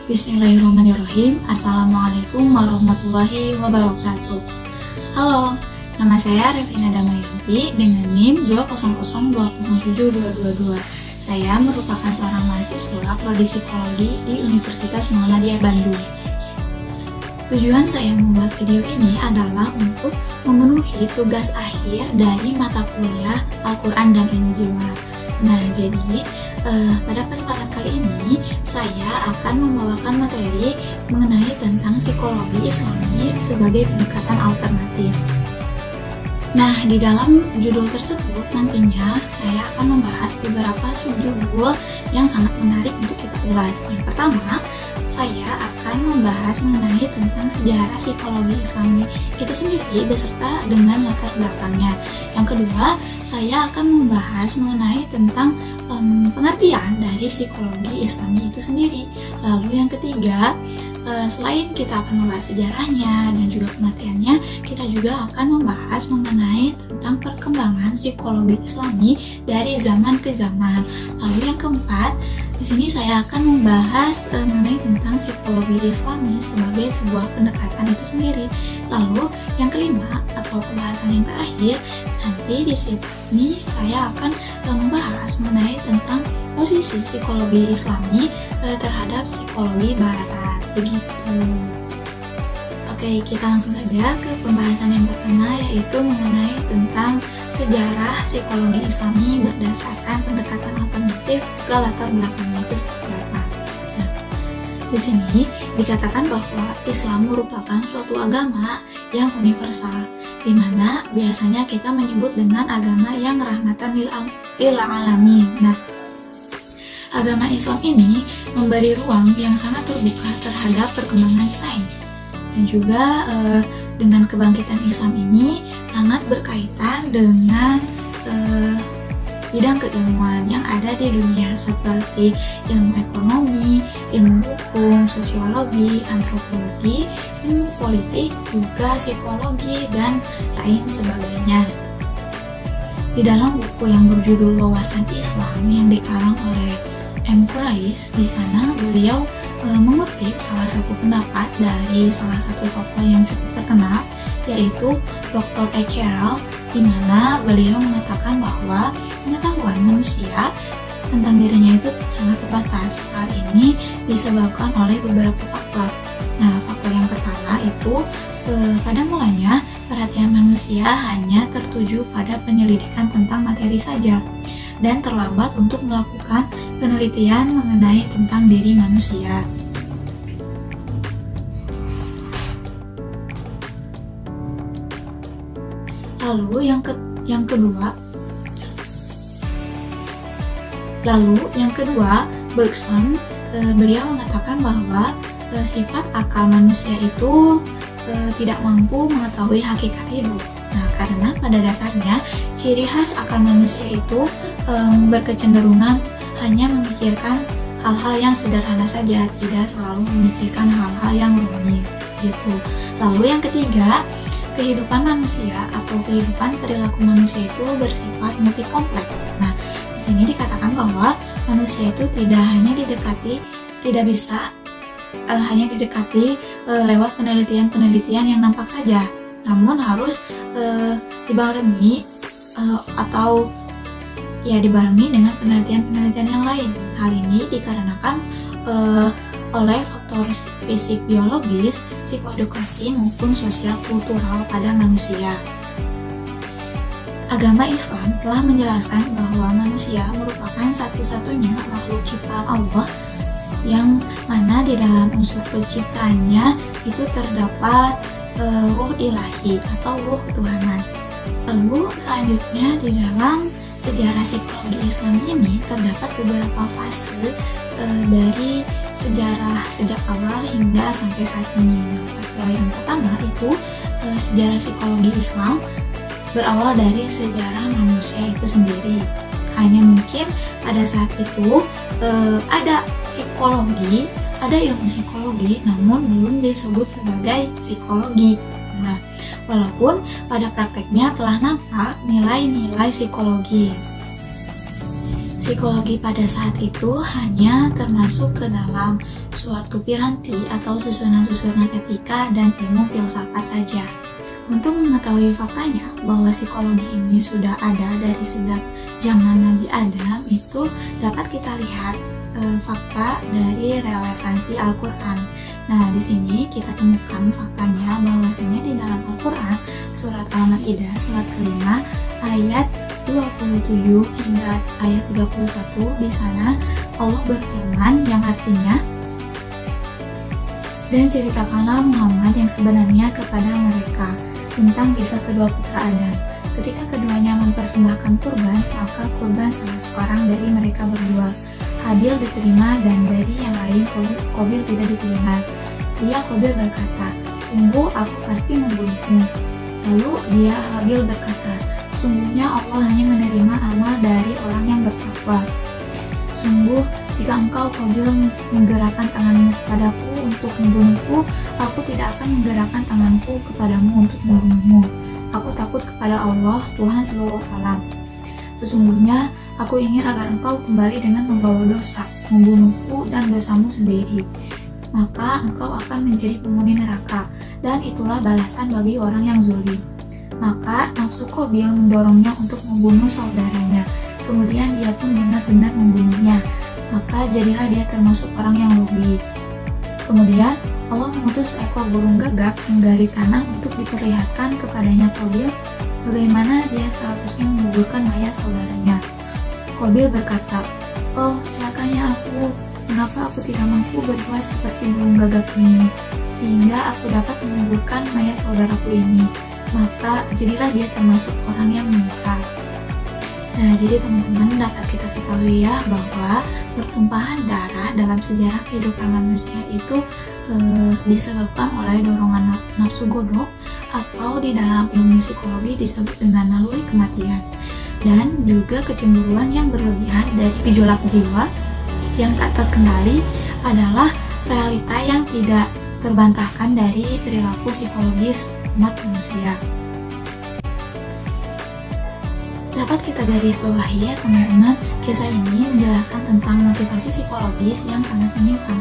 Bismillahirrahmanirrahim. Assalamualaikum warahmatullahi wabarakatuh. Halo, nama saya Revina Damayanti dengan NIM 200207222. Saya merupakan seorang mahasiswa Prodi Psikologi di Universitas Muhammadiyah Bandung. Tujuan saya membuat video ini adalah untuk memenuhi tugas akhir dari mata kuliah Al-Quran dan Ilmu Jiwa. Nah, jadi pada kesempatan kali ini saya akan membawakan materi mengenai tentang psikologi Islami sebagai pendekatan alternatif. Nah, di dalam judul tersebut nantinya saya akan membahas beberapa subjudul yang sangat menarik untuk kita ulas. Yang pertama, saya akan membahas mengenai tentang sejarah psikologi Islami itu sendiri beserta dengan latar belakangnya. Yang kedua, saya akan membahas mengenai tentang pengertian dari psikologi Islami itu sendiri. Lalu yang ketiga, selain kita akan membahas sejarahnya dan juga pengertiannya, kita juga akan membahas mengenai tentang perkembangan psikologi Islami dari zaman ke zaman. Lalu yang keempat, di sini saya akan membahas mengenai tentang psikologi Islami sebagai sebuah pendekatan itu sendiri. Lalu yang kelima atau pembahasan yang terakhir, nanti di sini saya akan membahas mengenai tentang posisi psikologi Islami terhadap psikologi Barat. Begitu. Oke, kita langsung saja ke pembahasan yang pertama, yaitu mengenai tentang sejarah psikologi Islami berdasarkan pendekatan alternatif ke latar belakangnya itu seperti apa. Nah, di sini dikatakan bahwa Islam merupakan suatu agama yang universal, di mana biasanya kita menyebut dengan agama yang rahmatan lil alamin. Nah, agama Islam ini memberi ruang yang sangat terbuka terhadap perkembangan sains. Dan juga dengan kebangkitan Islam ini sangat berkaitan dengan bidang keilmuan yang ada di dunia seperti ilmu ekonomi, ilmu hukum, sosiologi, antropologi, ilmu politik, juga psikologi, dan lain sebagainya. Di dalam buku yang berjudul Wawasan Islam yang dikarang oleh M. Quraish, di sana beliau mengutip salah satu pendapat dari salah satu tokoh yang cukup terkenal, yaitu Dr. E. Carroll, di mana beliau mengatakan bahwa pengetahuan manusia tentang dirinya itu sangat terbatas. Hal ini disebabkan oleh beberapa faktor. Nah, faktor yang pertama itu pada mulanya perhatian manusia hanya tertuju pada penyelidikan tentang materi saja dan terlambat untuk melakukan penelitian mengenai tentang diri manusia. Lalu yang kedua, Bergson, beliau mengatakan bahwa sifat akal manusia itu tidak mampu mengetahui hakikat hidup. Nah, karena pada dasarnya ciri khas akal manusia itu berkecenderungan hanya memikirkan hal-hal yang sederhana saja, tidak selalu memikirkan hal-hal yang rumit gitu. Lalu yang ketiga, kehidupan manusia atau kehidupan perilaku manusia itu bersifat multi kompleks. Nah, di sini dikatakan bahwa manusia itu tidak bisa hanya didekati lewat penelitian-penelitian yang nampak saja, namun harus dibarengi dibarengi dengan penelitian-penelitian yang lain. Hal ini dikarenakan oleh faktor fisik biologis, psikoedukasi maupun sosial kultural pada manusia. Agama Islam telah menjelaskan bahwa manusia merupakan satu-satunya makhluk ciptaan Allah yang mana di dalam unsur penciptaannya itu terdapat ruh ilahi atau ruh ketuhanan. Lalu selanjutnya di dalam sejarah psikologi Islam ini terdapat beberapa fase dari sejarah sejak awal hingga sampai saat ini. Fase yang pertama itu sejarah psikologi Islam berawal dari sejarah manusia itu sendiri. Hanya mungkin pada saat itu ada psikologi, ada ilmu psikologi, namun belum disebut sebagai psikologi. Nah, walaupun pada prakteknya telah nampak nilai-nilai psikologis. Psikologi pada saat itu hanya termasuk ke dalam suatu piranti atau susunan-susunan etika dan ilmu filsafat saja. Untuk mengetahui faktanya bahwa psikologi ini sudah ada dari sejak zaman Nabi Adam, itu dapat kita lihat fakta dari relevansi Al-Quran. Nah, di sini kita temukan faktanya bahwasanya di dalam Al-Quran surat Al-Maidah surat kelima ayat 27 hingga ayat 31, di sana Allah berfirman yang artinya, "Dan ceritakanlah Muhammad yang sebenarnya kepada mereka tentang kisah kedua putra Adam. Ketika keduanya mempersembahkan kurban, maka kurban salah seorang dari mereka berdua, Habil diterima dan dari yang lain Qabil tidak diterima. Dia Qabil berkata, 'Sungguh aku pasti membunuhmu.' Lalu dia Habil berkata, 'Sungguhnya Allah hanya menerima amal dari orang yang bertakwa. Sungguh, jika engkau Qabil menggerakkan tanganmu kepadaku untuk membunuhku, aku tidak akan menggerakkan tanganku kepadamu untuk membunuhmu. Aku takut kepada Allah, Tuhan seluruh alam. Sesungguhnya, aku ingin agar engkau kembali dengan membawa dosa, membunuhku dan dosamu sendiri. Maka engkau akan menjadi penghuni neraka, dan itulah balasan bagi orang yang zulim.' Maka nafsu Qabil mendorongnya untuk membunuh saudaranya. Kemudian dia pun benar-benar membunuhnya. Maka jadilah dia termasuk orang yang rugi. Kemudian Allah mengutus seekor burung gagak menggali tanah untuk diperlihatkan kepadanya Qabil bagaimana dia seharusnya menguburkan mayat saudaranya. Qabil berkata, 'Oh, celakanya aku. Mengapa aku tidak mampu berbuat seperti burung gagak ini, sehingga aku dapat menguburkan mayat saudaraku ini?' Maka jadilah dia termasuk orang yang menyesal." Nah, jadi teman-teman dapat kita ketahui ya bahwa pertumpahan darah dalam sejarah kehidupan manusia itu disebabkan oleh dorongan nafsu godok, atau di dalam ilmu psikologi disebut dengan naluri kematian, dan juga kecemburuan yang berlebihan dari gejolak jiwa yang tak terkendali adalah realita yang tidak terbantahkan dari perilaku psikologis umat manusia. Dapat kita garis bawahi ya teman-teman, kisah ini menjelaskan tentang motivasi psikologis yang sangat menyimpang,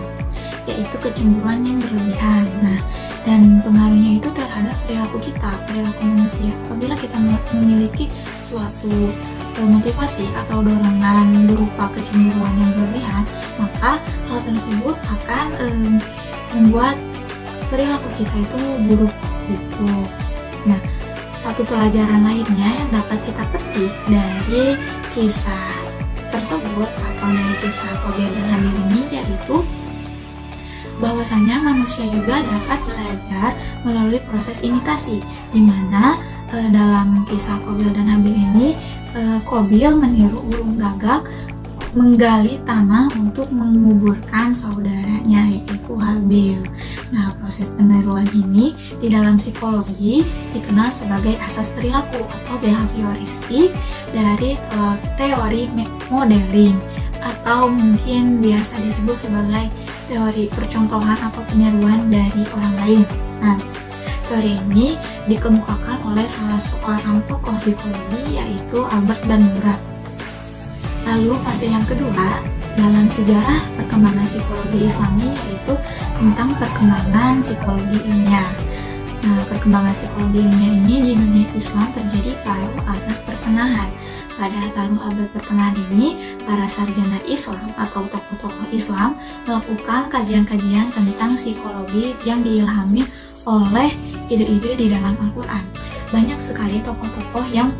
yaitu kecemburuan yang berlebihan. Nah, dan pengaruhnya itu terhadap perilaku kita, perilaku manusia. Apabila kita memiliki suatu motivasi atau dorongan berupa kecemburuan yang berlebihan, maka hal tersebut akan membuat perilaku kita itu buruk gitu. Nah, satu pelajaran lainnya yang dapat kita petik dari kisah tersebut atau dari kisah Qabil dan Habil ini, yaitu bahwasanya manusia juga dapat belajar melalui proses imitasi, di mana dalam kisah Qabil dan Habil ini Qabil meniru burung gagak menggali tanah untuk menguburkan saudaranya, yaitu Habil. Nah, proses peniruan ini di dalam psikologi dikenal sebagai asas perilaku atau behavioristik dari teori modeling, atau mungkin biasa disebut sebagai teori percontohan atau peniruan dari orang lain. Nah, teori ini dikemukakan oleh salah seorang tokoh psikologi, yaitu Albert Bandura. Lalu fase yang kedua dalam sejarah perkembangan psikologi Islami, yaitu tentang perkembangan psikologi ilmiah. Nah, perkembangan psikologi ilmiah ini di dunia Islam terjadi pada abad pertengahan. Pada paruh abad pertengahan ini, para sarjana Islam atau tokoh-tokoh Islam melakukan kajian-kajian tentang psikologi yang diilhami oleh ide-ide di dalam Al-Quran. Banyak sekali tokoh-tokoh yang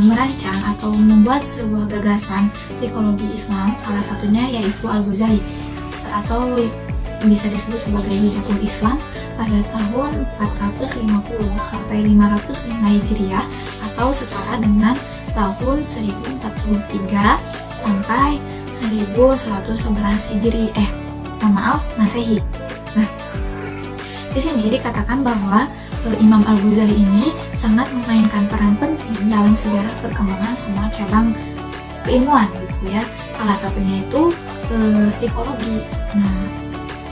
merancang atau membuat sebuah gagasan psikologi Islam, salah satunya yaitu Al-Ghazali, atau bisa disebut sebagai Hujatul Islam pada tahun 450 sampai 505 Hijriah, atau setara dengan tahun 1043 sampai 1111 Hijri Masehi. Nah, di sini dikatakan bahwa Imam Al-Ghazali ini sangat memainkan peran penting dalam sejarah perkembangan semua cabang keilmuan gitu ya. Salah satunya itu psikologi. Nah,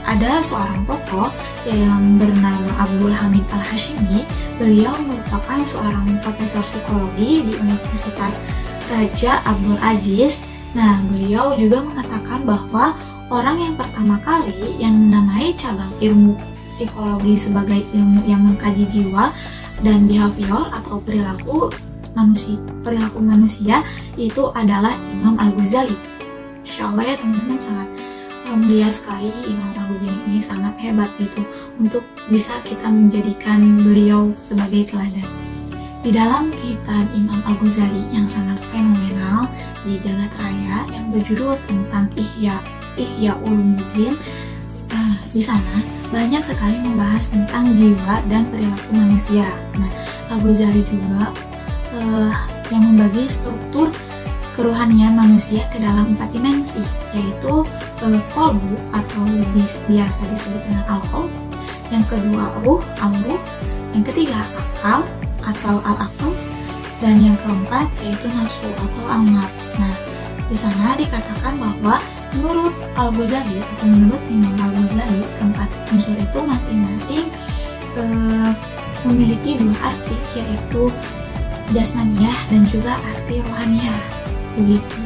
ada seorang tokoh yang bernama Abdul Hamid Al-Hashimi. Beliau merupakan seorang profesor psikologi di Universitas Raja Abdul Aziz Nah, beliau juga mengatakan bahwa orang yang pertama kali yang menamai cabang ilmu psikologi sebagai ilmu yang mengkaji jiwa dan behavior atau perilaku manusia itu adalah Imam Al-Ghazali. Masya Allah ya teman-teman, sangat mulia sekali Imam Al-Ghazali ini, sangat hebat gitu untuk bisa kita menjadikan beliau sebagai teladan. Di dalam kitab Imam Al-Ghazali yang sangat fenomenal di jagat raya yang berjudul tentang Ihya Ulumuddin, di sana banyak sekali membahas tentang jiwa dan perilaku manusia. Nah, Al-Ghazali juga yang membagi struktur kerohanian manusia ke dalam 4 dimensi, yaitu kolbu atau biasa disebut dengan al-qalb, yang kedua ruh, al-ruh, yang ketiga akal atau al-aql, dan yang keempat yaitu nafsu atau al-nafs. Nah, di sana dikatakan bahwa menurut Al-Ghazali atau menurut Imam Al-Ghazali, keempat unsur itu masing-masing memiliki 2 arti, yaitu jasmaniyah dan juga arti rohaniyah, begitu.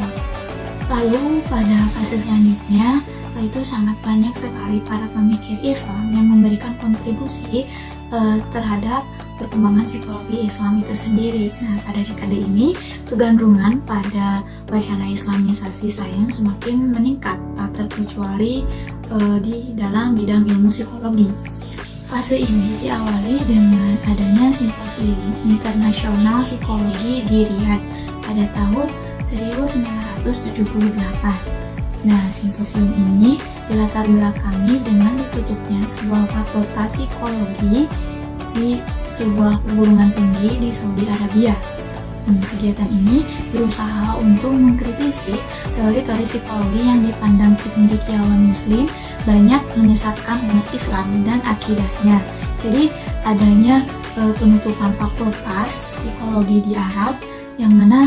Lalu pada fase selanjutnya itu sangat banyak sekali para pemikir Islam yang memberikan kontribusi terhadap perkembangan psikologi Islam itu sendiri. Nah, pada dekade ini kegandrungan pada wacana Islamisasi sains semakin meningkat, tak terkecuali di dalam bidang ilmu psikologi. Fase ini diawali dengan adanya Simposium Internasional Psikologi di Riyadh pada tahun 1978. Nah, simposium ini dilatar belakangi dengan ditutupnya sebuah fakultas psikologi di sebuah perguruan tinggi di Saudi Arabia. Kegiatan ini berusaha untuk mengkritisi teori-teori psikologi yang dipandang cendekiawan Muslim banyak menyesatkan umat Islam dan akidahnya. Jadi adanya penutupan fakultas psikologi di Arab, yang mana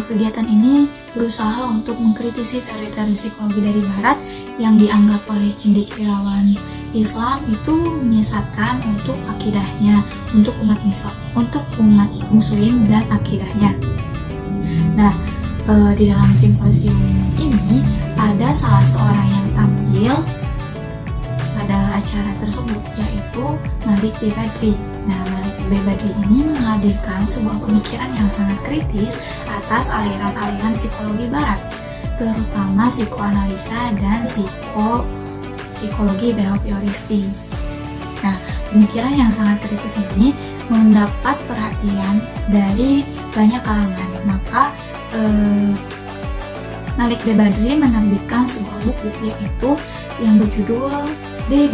kegiatan ini berusaha untuk mengkritisi teori-teori psikologi dari Barat yang dianggap oleh cendekiawan Islam itu menyesatkan untuk akidahnya, untuk umat Muslim dan akidahnya. Nah, di dalam simposium ini ada salah seorang yang tampil pada acara tersebut, yaitu Malik B. Badri. Nah, Malik B. Badri ini menghadirkan sebuah pemikiran yang sangat kritis atas aliran-aliran psikologi Barat, terutama psikoanalisa dan psikologi behavioristik. Nah, pemikiran yang sangat kritis ini mendapat perhatian dari banyak kalangan. Maka Malik B. Badri menerbitkan sebuah buku, yaitu yang berjudul The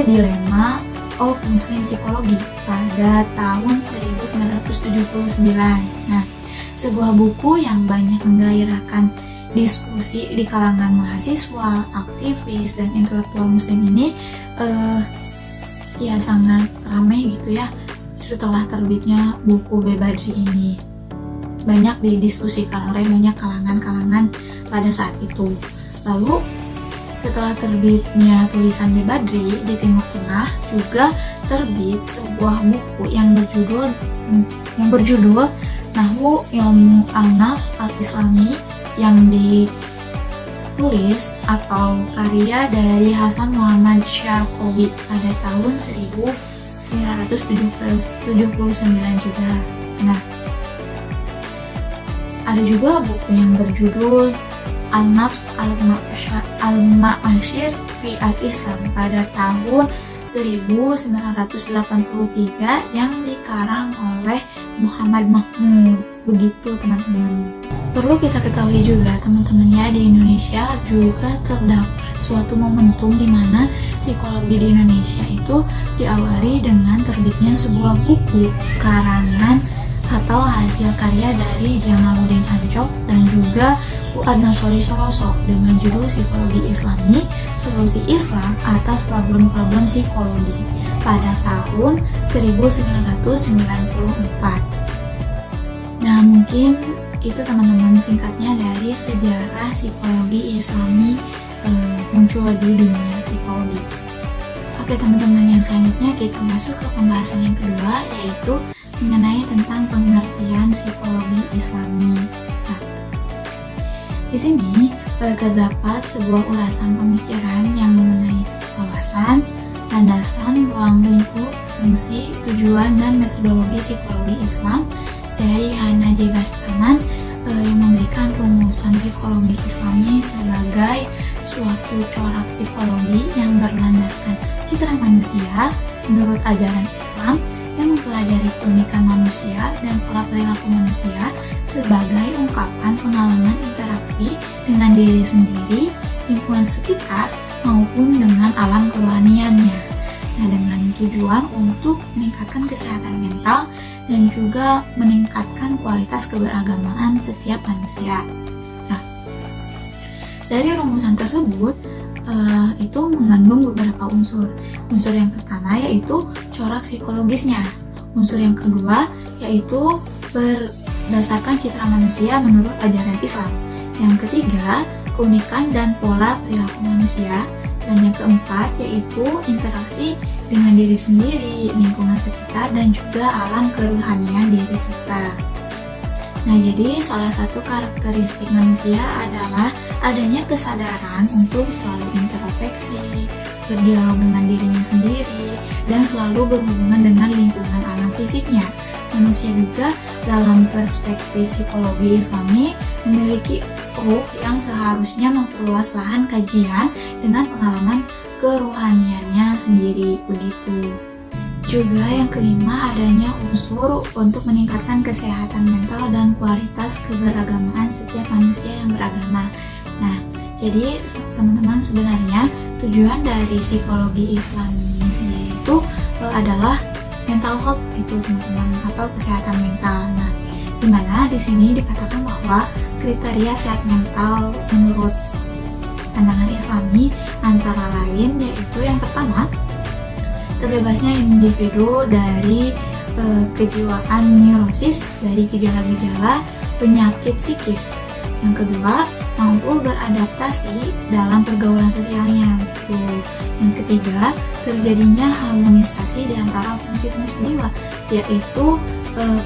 Dilemma of Muslim Psychology pada tahun 1979. Nah, sebuah buku yang banyak menggairahkan diskusi di kalangan mahasiswa, aktivis, dan intelektual Muslim ini ya sangat ramai gitu ya. Setelah terbitnya buku B. Badri ini banyak didiskusikan oleh banyak kalangan-kalangan pada saat itu. Lalu setelah terbitnya tulisan B. Badri di Timur Tengah, juga terbit sebuah buku yang berjudul Nahwu Ilmu Al-Nafs Al-Islami, yang ditulis atau karya dari Hasan Muhammad Syarqawi pada tahun 1979 juga. Nah, ada juga buku yang berjudul Al-Nafs Al-Ma'asyir fi Al-Islam pada tahun 1983 yang dikarang oleh Muhammad Mahmud. Begitu teman-teman. Perlu kita ketahui juga teman-teman ya, di Indonesia juga terdapat suatu momentum di mana psikologi di Indonesia itu diawali dengan terbitnya sebuah buku karangan atau hasil karya dari Jamaluddin Ancok dan juga Fuad Nasori Soroso dengan judul Psikologi Islami, Solusi Islam atas Problem-Problem Psikologi pada tahun 1994. Nah, mungkin itu teman-teman singkatnya dari sejarah psikologi Islami muncul di dunia psikologi. Oke teman-teman, yang selanjutnya kita masuk ke pembahasan yang kedua, yaitu mengenai tentang pengertian psikologi Islami. Nah, Di sini terdapat sebuah ulasan pemikiran yang mengenai wawasan, landasan, ruang lingkup, fungsi, tujuan, dan metodologi psikologi Islam dari Hana J. Bastaman yang memberikan rumusan psikologi Islami sebagai suatu corak psikologi yang berlandaskan citra manusia menurut ajaran Islam yang mempelajari keunikan manusia dan pola perilaku manusia sebagai ungkapan pengalaman interaksi dengan diri sendiri, lingkungan sekitar, maupun dengan alam kerohaniannya. Nah, dengan tujuan untuk meningkatkan kesehatan mental dan juga meningkatkan kualitas keberagamaan setiap manusia. Nah, dari rumusan tersebut itu mengandung beberapa unsur. Unsur yang pertama yaitu corak psikologisnya. Unsur yang kedua yaitu berdasarkan citra manusia menurut ajaran Islam. Yang ketiga, keunikan dan pola perilaku manusia. Dan yang keempat yaitu interaksi dengan diri sendiri, lingkungan sekitar, dan juga alam kerohanian diri kita. Nah, jadi salah satu karakteristik manusia adalah adanya kesadaran untuk selalu introspeksi, berdialog dengan dirinya sendiri, dan selalu berhubungan dengan lingkungan alam fisiknya. Manusia juga dalam perspektif psikologi Islami memiliki ruh yang seharusnya memperluas lahan kajian dengan pengalaman kerohaniannya sendiri, begitu. Juga yang kelima, adanya unsur untuk meningkatkan kesehatan mental dan kualitas keberagamaan setiap manusia yang beragama. Nah, jadi teman-teman sebenarnya tujuan dari psikologi Islam ini sendiri itu adalah mental health gitu teman-teman, atau kesehatan mental. Nah, dimana di sini dikatakan bahwa kriteria sehat mental menurut pandangan Islami antara lain yaitu yang pertama, terbebasnya individu dari kejiwaan neurosis, dari gejala-gejala penyakit psikis. Yang kedua, mampu beradaptasi dalam pergaulan sosialnya. Yang ketiga, terjadinya harmonisasi di antara fungsi-fungsi jiwa, yaitu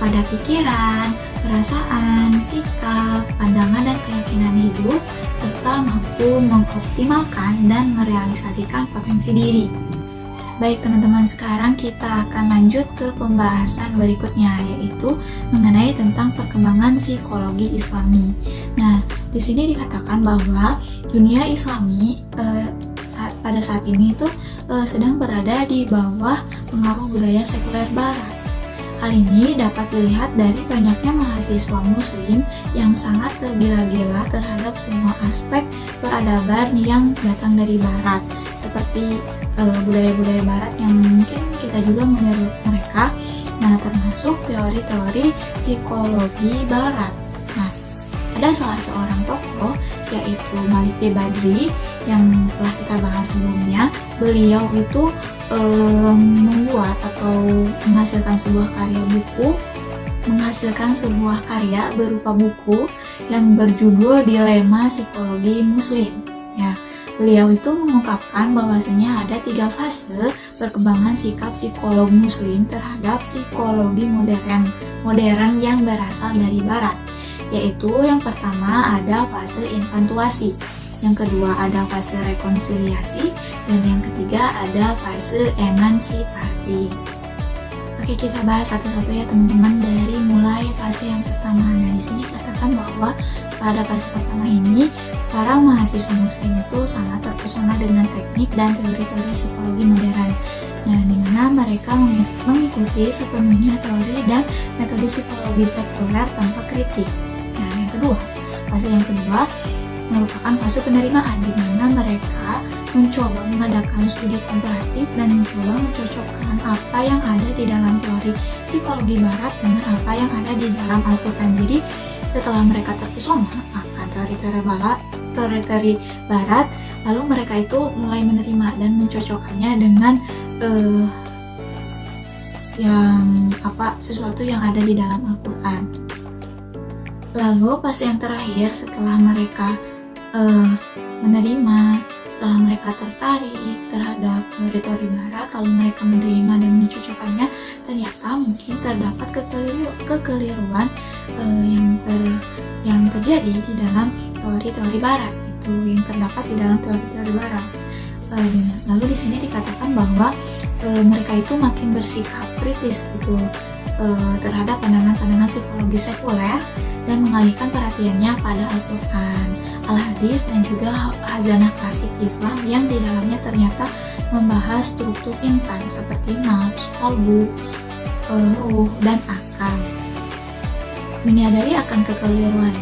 pada pikiran, perasaan, sikap, pandangan, dan keyakinan hidup, serta mampu mengoptimalkan dan merealisasikan potensi diri. Baik teman-teman, sekarang kita akan lanjut ke pembahasan berikutnya, yaitu mengenai tentang perkembangan psikologi Islami. Nah, di sini dikatakan bahwa dunia Islami pada saat ini itu sedang berada di bawah pengaruh budaya sekuler Barat. Hal ini dapat dilihat dari banyaknya mahasiswa muslim yang sangat tergila-gila terhadap semua aspek peradaban yang datang dari Barat, seperti budaya-budaya Barat yang mungkin kita juga meniru mereka. Nah, termasuk teori-teori psikologi Barat. Nah, ada salah seorang tokoh yaitu Malik B. Badri yang telah kita bahas sebelumnya. Beliau itu membuat atau menghasilkan sebuah karya berupa buku yang berjudul Dilema Psikologi Muslim. Ya, beliau itu mengungkapkan bahwasanya ada 3 fase perkembangan sikap psikolog Muslim terhadap psikologi modern yang berasal dari Barat, yaitu yang pertama ada fase infantuasi, yang kedua ada fase rekonsiliasi, dan yang ketiga ada fase emansipasi. Oke, kita bahas satu-satu ya teman-teman, dari mulai fase yang pertama. Nah, di sini katakan bahwa pada fase pertama ini para mahasiswa muslim itu sangat terpesona dengan teknik dan teori-teori psikologi modern. Nah, di mana mereka mengikuti sepenuhnya teori dan metode psikologi sekuler tanpa kritik. Nah, yang kedua, fase yang kedua merupakan fase penerimaan, di mana mereka mencoba mengadakan studi komparatif dan mencoba mencocokkan apa yang ada di dalam teori psikologi Barat dengan apa yang ada di dalam Al-Quran. Jadi setelah mereka terpesona akan teori-teori Barat, lalu mereka itu mulai menerima dan mencocokkannya dengan sesuatu yang ada di dalam Al-Quran. Lalu fase yang terakhir, setelah mereka menerima, setelah mereka tertarik terhadap teori Barat, lalu mereka menerima dan mencocokkannya, ternyata mungkin terdapat kekeliruan yang terjadi di dalam teori-teori barat itu yang terdapat di dalam teori-teori barat. Lalu di sini dikatakan bahwa mereka itu makin bersikap kritis gitu terhadap pandangan-pandangan psikologi sekuler dan mengalihkan perhatiannya pada Al-Quran, Al-Hadis, dan juga khazanah klasik Islam yang di dalamnya ternyata membahas struktur insan seperti nafs, qalbu, ruh, dan akal. Menyadari akan kekeliruan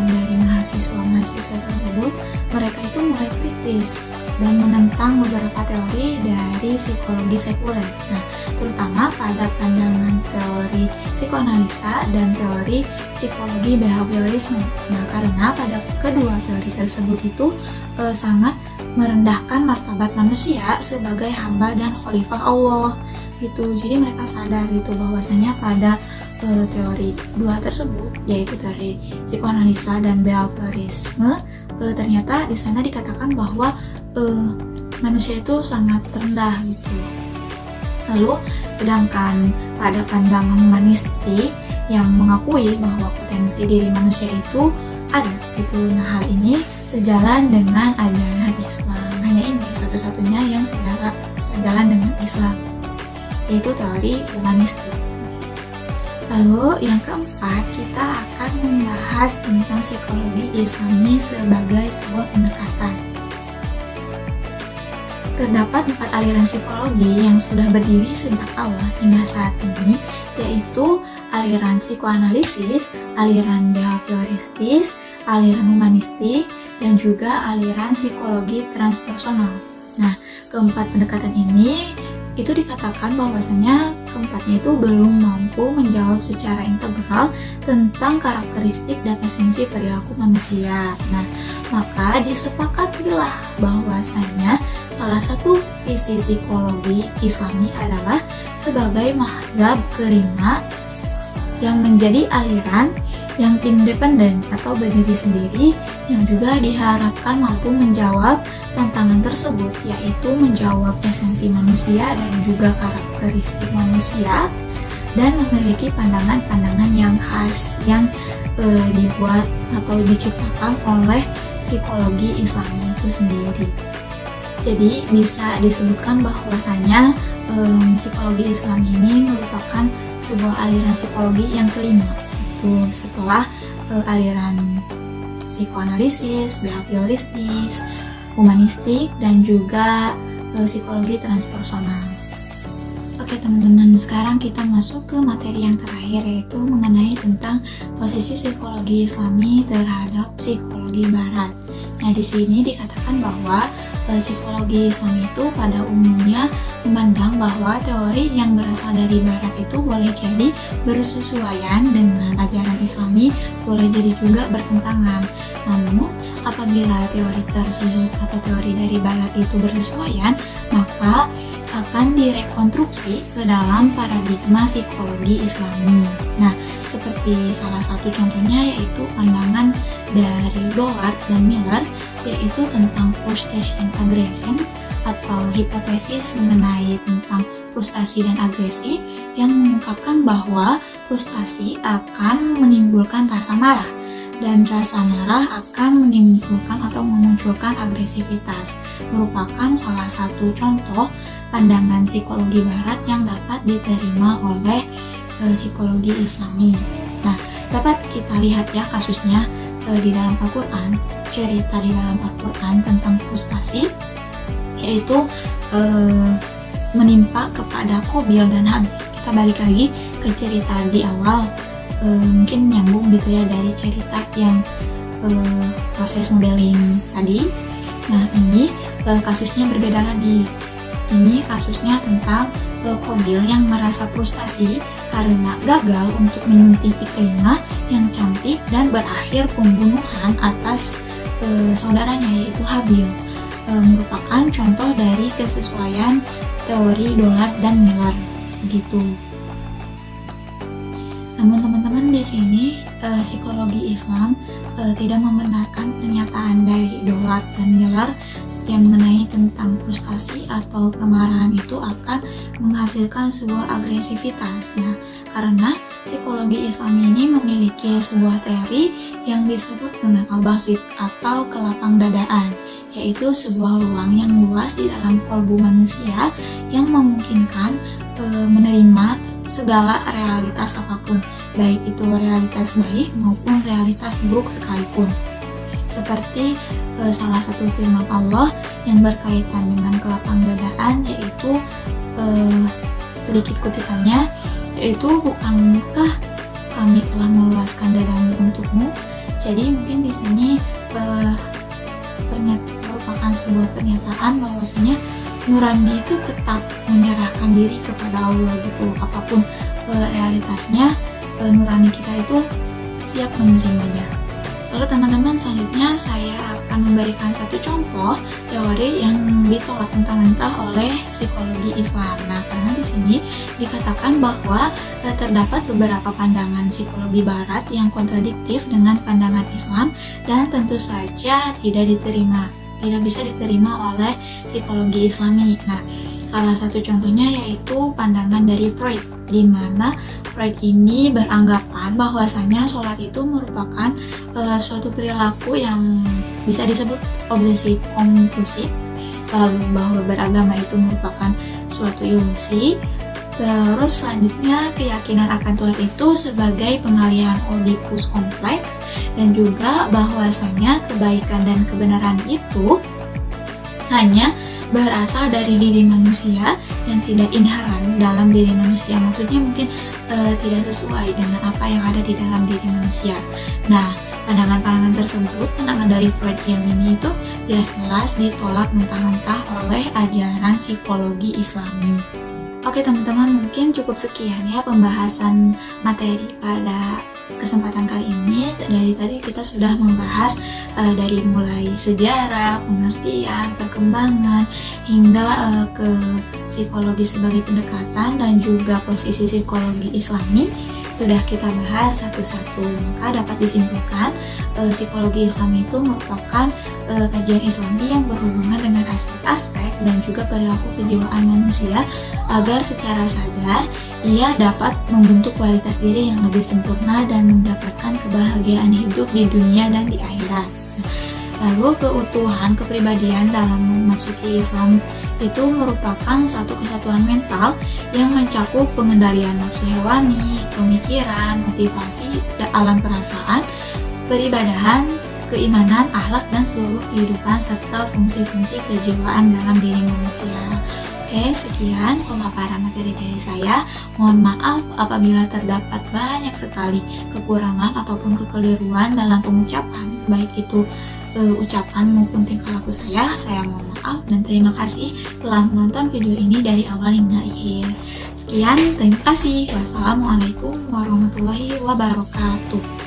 dari mahasiswa-mahasiswa tersebut, mereka itu mulai kritis dan menentang beberapa teori dari psikologi sekuler. Nah, terutama pada pandangan teori psikoanalisa dan teori psikologi behaviorisme. Nah, karena pada kedua teori tersebut itu sangat merendahkan martabat manusia sebagai hamba dan khalifah Allah gitu. Jadi mereka sadar gitu bahwasanya pada teori dua tersebut, yaitu teori psikoanalisa dan behaviorisme, ternyata di sana dikatakan bahwa manusia itu sangat rendah gitu. Lalu sedangkan pada pandangan humanistik yang mengakui bahwa potensi diri manusia itu ada gitu. Nah, hal ini sejalan dengan ajaran Islam. Hanya ini satu-satunya yang sejalan dengan Islam, yaitu teori humanistik. Lalu yang keempat, kita akan membahas tentang psikologi Islami sebagai sebuah pendekatan. Terdapat 4 aliran psikologi yang sudah berdiri sejak awal hingga saat ini, yaitu aliran psikoanalisis, aliran behavioristis, aliran humanistik, dan juga aliran psikologi transpersonal. Nah, keempat pendekatan ini itu dikatakan bahwasanya keempatnya itu belum mampu menjawab secara integral tentang karakteristik dan esensi perilaku manusia. Nah, maka disepakatilah bahwasanya salah satu visi psikologi Islami adalah sebagai mazhab kelima yang menjadi aliran yang independen atau berdiri sendiri, yang juga diharapkan mampu menjawab tantangan tersebut, yaitu menjawab esensi manusia dan juga karakteristik manusia, dan memiliki pandangan-pandangan yang khas yang dibuat atau diciptakan oleh psikologi Islami itu sendiri. Jadi bisa disebutkan bahwasanya psikologi Islam ini merupakan sebuah aliran psikologi yang kelima, itu setelah aliran psikoanalisis, behavioristis, humanistik, dan juga psikologi transpersonal. Oke teman-teman, sekarang kita masuk ke materi yang terakhir, yaitu mengenai tentang posisi psikologi Islami terhadap psikologi Barat. Nah, di sini dikatakan bahwa psikologi Islam itu pada umumnya memandang bahwa teori yang berasal dari Barat itu boleh jadi bersesuaian dengan ajaran Islami, boleh jadi juga bertentangan. Namun, apabila teori tersebut atau teori dari Barat itu bersesuaian, maka akan direkonstruksi ke dalam paradigma psikologi Islami. Nah, seperti salah satu contohnya yaitu pandangan dari Dollard dan Miller, yaitu tentang frustration and aggression atau hipotesis mengenai tentang frustasi dan agresi, yang mengungkapkan bahwa frustasi akan menimbulkan rasa marah dan rasa marah akan menimbulkan atau memunculkan agresivitas, merupakan salah satu contoh pandangan psikologi Barat yang dapat diterima oleh psikologi Islami. Nah, dapat kita lihat ya kasusnya di dalam Al-Quran, cerita di dalam Al-Quran tentang frustasi, yaitu menimpa kepada Qabil dan Habil. Kita balik lagi ke cerita di awal, mungkin nyambung gitu ya dari cerita yang proses modeling tadi. Nah, ini kasusnya berbeda lagi. Ini kasusnya tentang Qabil yang merasa frustasi karena gagal untuk menyunting iklima yang cantik dan berakhir pembunuhan atas saudaranya yaitu Habil. Merupakan contoh dari kesesuaian teori Dollard dan Miller begitu. Namun teman-teman, di sini psikologi Islam tidak membenarkan pernyataan dari Dollard dan Miller yang mengenai tentang frustasi atau kemarahan itu akan menghasilkan sebuah agresivitas. Nah, karena psikologi Islam ini memiliki sebuah teori yang disebut dengan al-basit atau kelapang dadaan, yaitu sebuah ruang yang luas di dalam kolbu manusia yang memungkinkan menerima segala realitas apapun, baik itu realitas baik maupun realitas buruk sekalipun. Seperti salah satu firman Allah yang berkaitan dengan kelapang dadaan, yaitu sedikit kutipannya, yaitu bukankah kami telah meluaskan dadamu untukmu. Jadi mungkin di sini merupakan sebuah pernyataan bahwasanya nurani itu tetap menyerahkan diri kepada Allah gitu, apapun realitasnya, nurani kita itu siap menerimanya. Lalu teman-teman, selanjutnya saya akan memberikan satu contoh teori yang ditolak mentah-mentah oleh psikologi Islam. Nah, karena di sini dikatakan bahwa terdapat beberapa pandangan psikologi Barat yang kontradiktif dengan pandangan Islam dan tentu saja tidak bisa diterima oleh psikologi Islami. Nah, salah satu contohnya yaitu pandangan dari Freud, di mana Freud ini beranggapan bahwasanya sholat itu merupakan suatu perilaku yang bisa disebut obsesif kompulsif, lalu bahwa beragama itu merupakan suatu ilusi. Terus selanjutnya keyakinan akan Tuhan itu sebagai pengalihan Oedipus kompleks, dan juga bahwasanya kebaikan dan kebenaran itu hanya berasal dari diri manusia dan tidak inherent dalam diri manusia. Maksudnya mungkin tidak sesuai dengan apa yang ada di dalam diri manusia. Nah, pandangan-pandangan tersebut, pandangan dari Freud yang ini itu jelas-jelas ditolak mentah-mentah oleh ajaran psikologi Islami. Oke teman-teman, mungkin cukup sekian ya pembahasan materi pada kesempatan kali ini. Dari tadi kita sudah membahas dari mulai sejarah, pengertian, perkembangan, hingga ke psikologi sebagai pendekatan dan juga posisi psikologi Islami sudah kita bahas satu-satu. Maka dapat disimpulkan psikologi Islam itu merupakan kajian Islami yang berhubungan dengan aspek-aspek dan juga perilaku kejiwaan manusia agar secara sadar ia dapat membentuk kualitas diri yang lebih sempurna dan mendapatkan kebahagiaan hidup di dunia dan di akhirat. Lalu keutuhan kepribadian dalam memasuki Islam itu merupakan satu kesatuan mental yang mencakup pengendalian nafsu hewani, pemikiran, motivasi, alam perasaan, peribadahan, keimanan, akhlak, dan seluruh kehidupan serta fungsi-fungsi kejiwaan dalam diri manusia. Oke, sekian pemaparan materi dari saya. Mohon maaf apabila terdapat banyak sekali kekurangan ataupun kekeliruan dalam pengucapan, baik itu ucapan maupun tingkah laku saya mohon maaf dan terima kasih telah menonton video ini dari awal hingga akhir. Sekian, terima kasih. Wassalamualaikum warahmatullahi wabarakatuh.